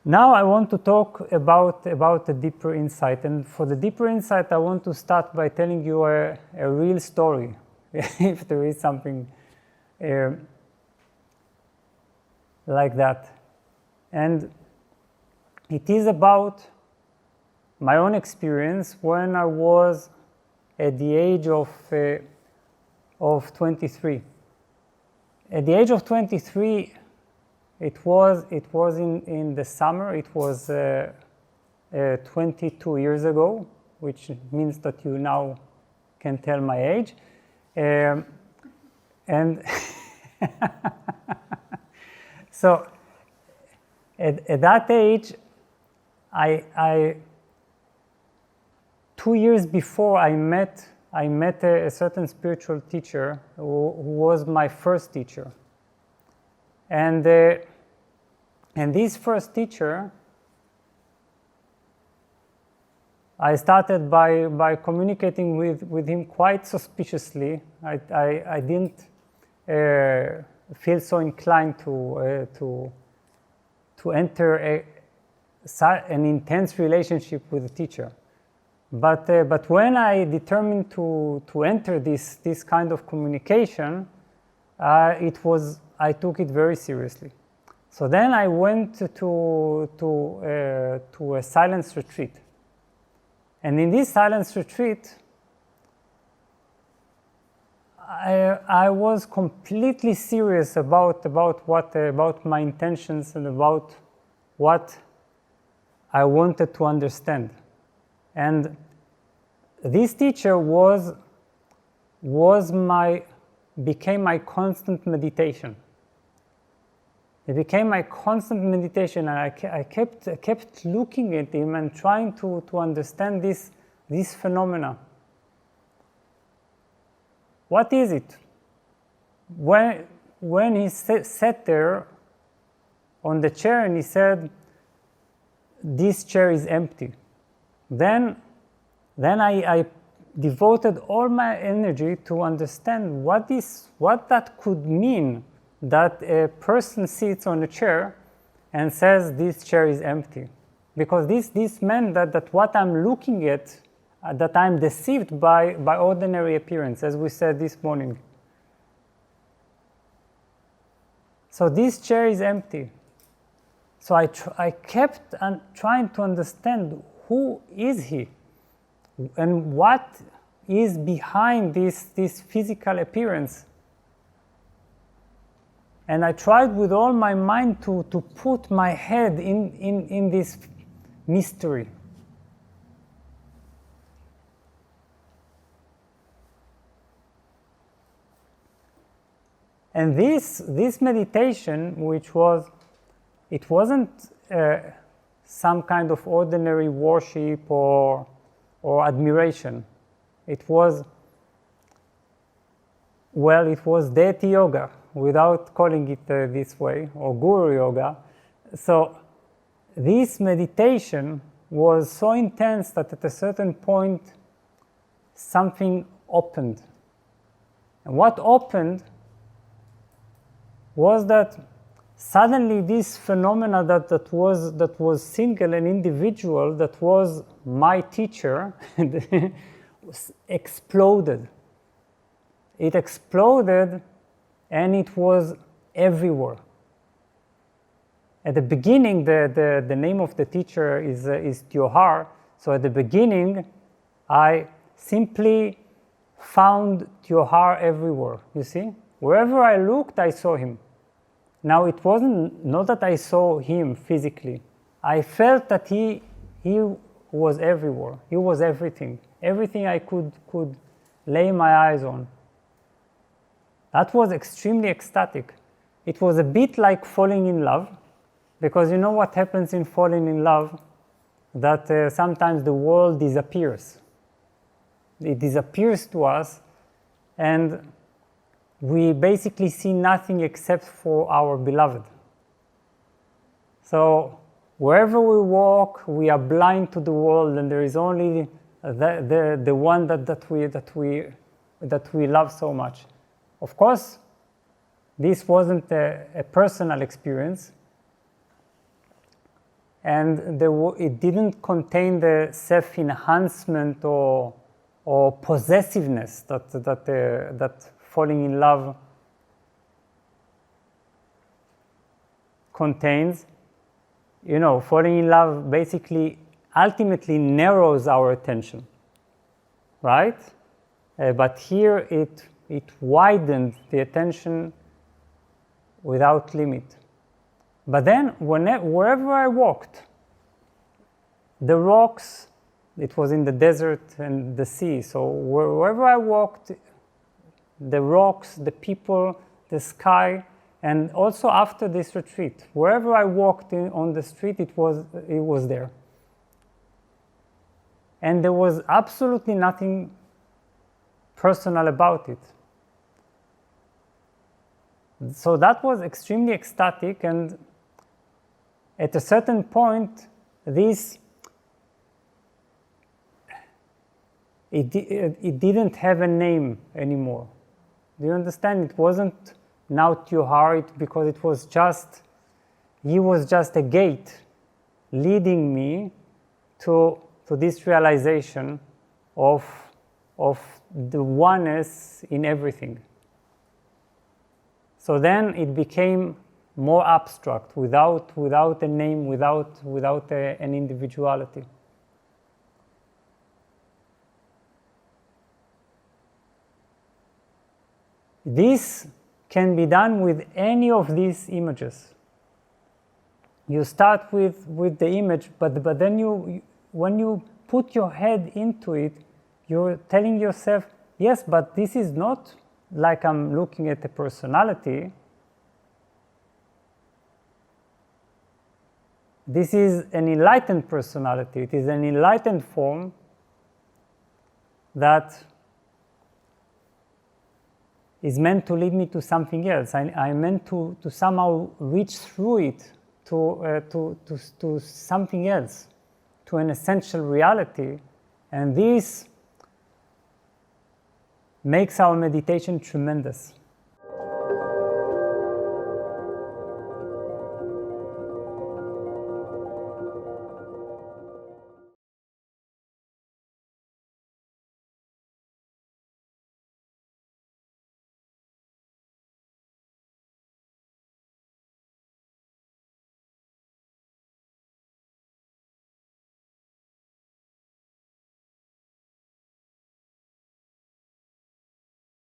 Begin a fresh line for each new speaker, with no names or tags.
Now I want to talk about a deeper insight. And for the deeper insight, I want to start by telling you a real story, if there is something like that. And it is about my own experience when I was at the age of 23. At the age of 23, it was in the summer. It was 22 years ago, which means that you now can tell my age. And so at that age, I 2 years before I met a certain spiritual teacher who was my first teacher. And this first teacher, I started by communicating with him quite suspiciously. I didn't feel so inclined to enter an intense relationship with the teacher. But when I determined to enter this kind of communication, I took it very seriously. So then I went to a silence retreat. And in this silence retreat, I was completely serious about my intentions and about what I wanted to understand. And this teacher became my constant meditation. It became my constant meditation, and I kept looking at him and trying to understand this phenomena. What is it? When he sat there on the chair and he said, "This chair is empty," then I devoted all my energy to understand what that could mean, that a person sits on a chair and says this chair is empty. Because this meant that what I'm looking at, that I'm deceived by ordinary appearance, as we said this morning. So this chair is empty. So I kept trying to understand, who is he? And what is behind this physical appearance? And I tried with all my mind to put my head in this mystery. And this meditation, it wasn't some kind of ordinary worship or admiration. It was deity yoga, without calling it this way, or guru yoga. So this meditation was so intense that at a certain point something opened. And what opened was that suddenly this phenomena that was single and individual, that was my teacher, exploded. It exploded, and it was everywhere. At the beginning, the name of the teacher is Tiohar. So at the beginning, I simply found Tiohar everywhere. You see, wherever I looked, I saw him. Now it wasn't not that I saw him physically. I felt that he was everywhere. He was everything. Everything I could lay my eyes on. That was extremely ecstatic. It was a bit like falling in love, because you know what happens in falling in love? That sometimes the world disappears. It disappears to us, and we basically see nothing except for our beloved. So wherever we walk, we are blind to the world, and there is only the one that we love so much. Of course, this wasn't a personal experience, and it didn't contain the self-enhancement or possessiveness that falling in love contains. You know, falling in love basically ultimately narrows our attention, right? But here it widened the attention without limit. But then wherever I walked, the rocks, it was in the desert and the sea, so wherever I walked, the rocks, the people, the sky, and also after this retreat, wherever I walked on the street, it was there. And there was absolutely nothing personal about it. So that was extremely ecstatic, and at a certain point, it didn't have a name anymore. Do you understand? It wasn't now to your heart, because he was just a gate leading me to this realization of the oneness in everything. So then it became more abstract, without a name, without an individuality. This can be done with any of these images. You start with the image, but then when you put your head into it, you're telling yourself, yes, but this is not like I'm looking at a personality. This is an enlightened personality. It is an enlightened form that is meant to lead me to something else. I'm meant to somehow reach through it to something else, to an essential reality. And this makes our meditation tremendous.